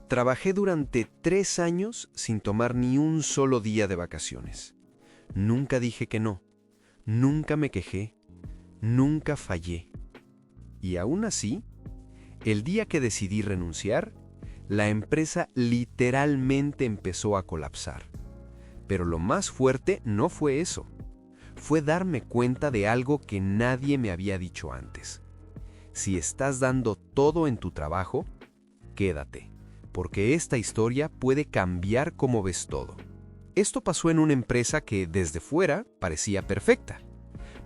Trabajé durante 3 años sin tomar ni un solo día de vacaciones. Nunca dije que no, nunca me quejé, nunca fallé. Y aún así, el día que decidí renunciar, la empresa literalmente empezó a colapsar. Pero lo más fuerte no fue eso. Fue darme cuenta de algo que nadie me había dicho antes. Si estás dando todo en tu trabajo, quédate, porque esta historia puede cambiar cómo ves todo. Esto pasó en una empresa que desde fuera parecía perfecta.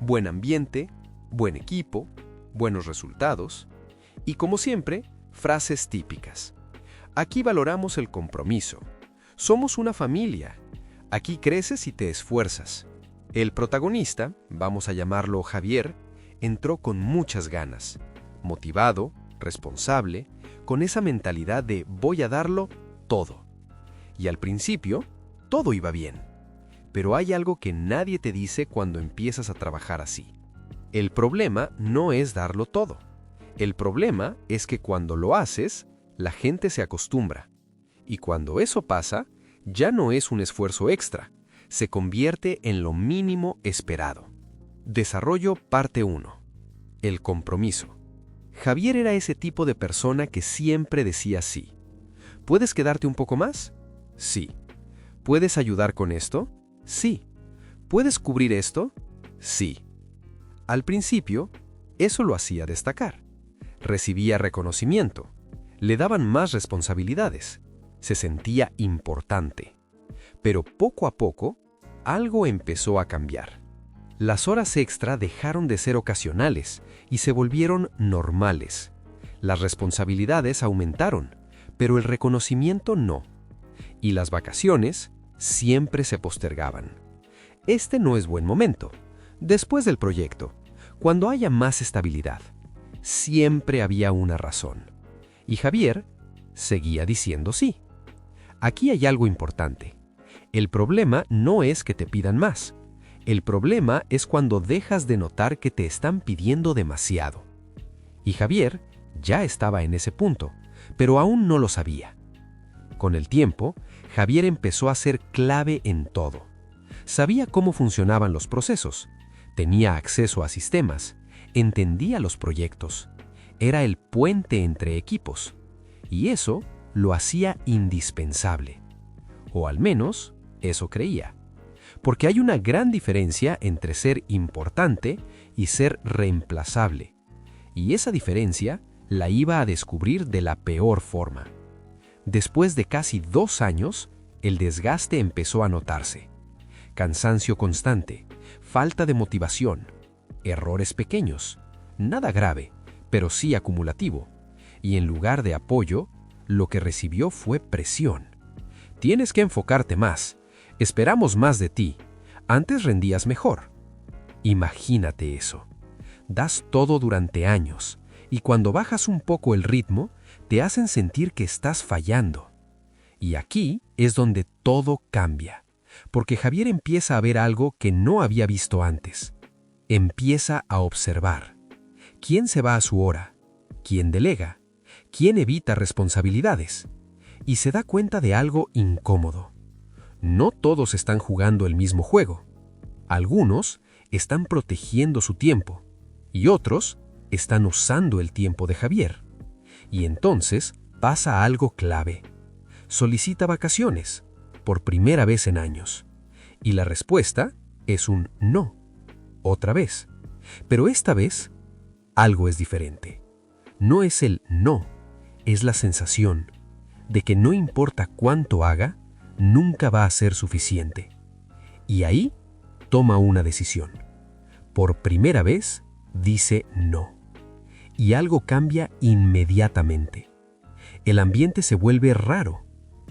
Buen ambiente, buen equipo, buenos resultados y, como siempre, frases típicas. Aquí valoramos el compromiso. Somos una familia. Aquí creces y te esfuerzas. El protagonista, vamos a llamarlo Javier, entró con muchas ganas, motivado, responsable, con esa mentalidad de voy a darlo todo. Y al principio, todo iba bien. Pero hay algo que nadie te dice cuando empiezas a trabajar así. El problema no es darlo todo. El problema es que cuando lo haces, la gente se acostumbra. Y cuando eso pasa, ya no es un esfuerzo extra. Se convierte en lo mínimo esperado. Desarrollo parte 1. El compromiso. Javier era ese tipo de persona que siempre decía sí. ¿Puedes quedarte un poco más? Sí. ¿Puedes ayudar con esto? Sí. ¿Puedes cubrir esto? Sí. Al principio, eso lo hacía destacar. Recibía reconocimiento. Le daban más responsabilidades. Se sentía importante. Pero poco a poco, algo empezó a cambiar. Las horas extra dejaron de ser ocasionales y se volvieron normales. Las responsabilidades aumentaron, pero el reconocimiento no. Y las vacaciones siempre se postergaban. Este no es buen momento. Después del proyecto, cuando haya más estabilidad, siempre había una razón. Y Javier seguía diciendo sí. Aquí hay algo importante. El problema no es que te pidan más. El problema es cuando dejas de notar que te están pidiendo demasiado. Y Javier ya estaba en ese punto, pero aún no lo sabía. Con el tiempo, Javier empezó a ser clave en todo. Sabía cómo funcionaban los procesos, tenía acceso a sistemas, entendía los proyectos, era el puente entre equipos, y eso lo hacía indispensable. O al menos, eso creía. Porque hay una gran diferencia entre ser importante y ser reemplazable. Y esa diferencia la iba a descubrir de la peor forma. Después de casi 2 años, el desgaste empezó a notarse. Cansancio constante, falta de motivación, errores pequeños, nada grave, pero sí acumulativo. Y en lugar de apoyo, lo que recibió fue presión. Tienes que enfocarte más. Esperamos más de ti. Antes rendías mejor. Imagínate eso. Das todo durante años y cuando bajas un poco el ritmo, te hacen sentir que estás fallando. Y aquí es donde todo cambia, porque Javier empieza a ver algo que no había visto antes. Empieza a observar. ¿Quién se va a su hora? ¿Quién delega? ¿Quién evita responsabilidades? Y se da cuenta de algo incómodo. No todos están jugando el mismo juego. Algunos están protegiendo su tiempo y otros están usando el tiempo de Javier. Y entonces pasa algo clave. Solicita vacaciones, por primera vez en años. Y la respuesta es un no, otra vez. Pero esta vez, algo es diferente. No es el no, es la sensación de que no importa cuánto haga, nunca va a ser suficiente. Y ahí toma una decisión. Por primera vez, dice no. Y algo cambia inmediatamente. El ambiente se vuelve raro.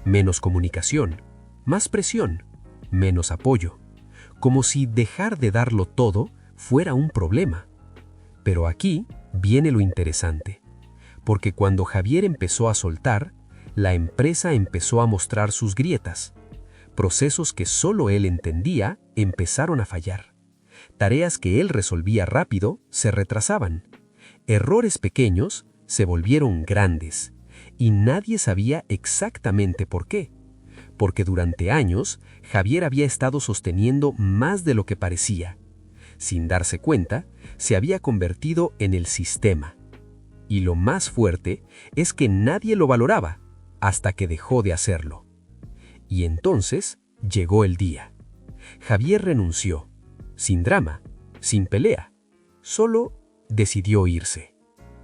Menos comunicación, más presión, menos apoyo. Como si dejar de darlo todo fuera un problema. Pero aquí viene lo interesante. Porque cuando Javier empezó a soltar, la empresa empezó a mostrar sus grietas. Procesos que solo él entendía empezaron a fallar. Tareas que él resolvía rápido se retrasaban. Errores pequeños se volvieron grandes. Y nadie sabía exactamente por qué. Porque durante años, Javier había estado sosteniendo más de lo que parecía. Sin darse cuenta, se había convertido en el sistema. Y lo más fuerte es que nadie lo valoraba hasta que dejó de hacerlo. Y entonces llegó el día. Javier renunció, sin drama, sin pelea. Solo decidió irse.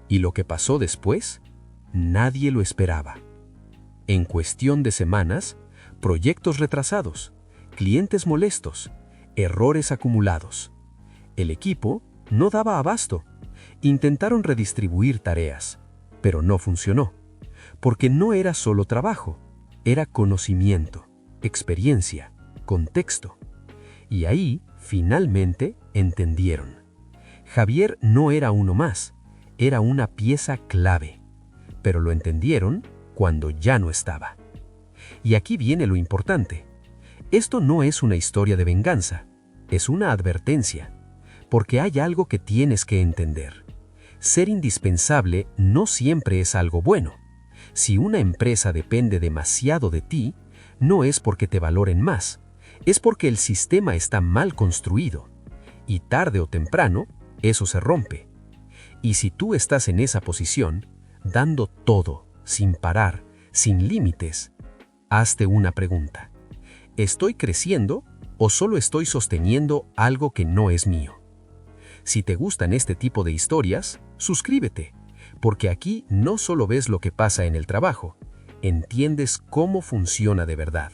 Y lo que pasó después, nadie lo esperaba. En cuestión de semanas, proyectos retrasados, clientes molestos, errores acumulados. El equipo no daba abasto. Intentaron redistribuir tareas, pero no funcionó, porque no era solo trabajo, era conocimiento, experiencia, contexto. Y ahí, finalmente, entendieron. Javier no era uno más, era una pieza clave, pero lo entendieron cuando ya no estaba. Y aquí viene lo importante. Esto no es una historia de venganza, es una advertencia, porque hay algo que tienes que entender. Ser indispensable no siempre es algo bueno. Si una empresa depende demasiado de ti, no es porque te valoren más, es porque el sistema está mal construido. Y tarde o temprano, eso se rompe. Y si tú estás en esa posición, dando todo, sin parar, sin límites, hazte una pregunta. ¿Estoy creciendo o solo estoy sosteniendo algo que no es mío? Si te gustan este tipo de historias, suscríbete, porque aquí no solo ves lo que pasa en el trabajo, entiendes cómo funciona de verdad.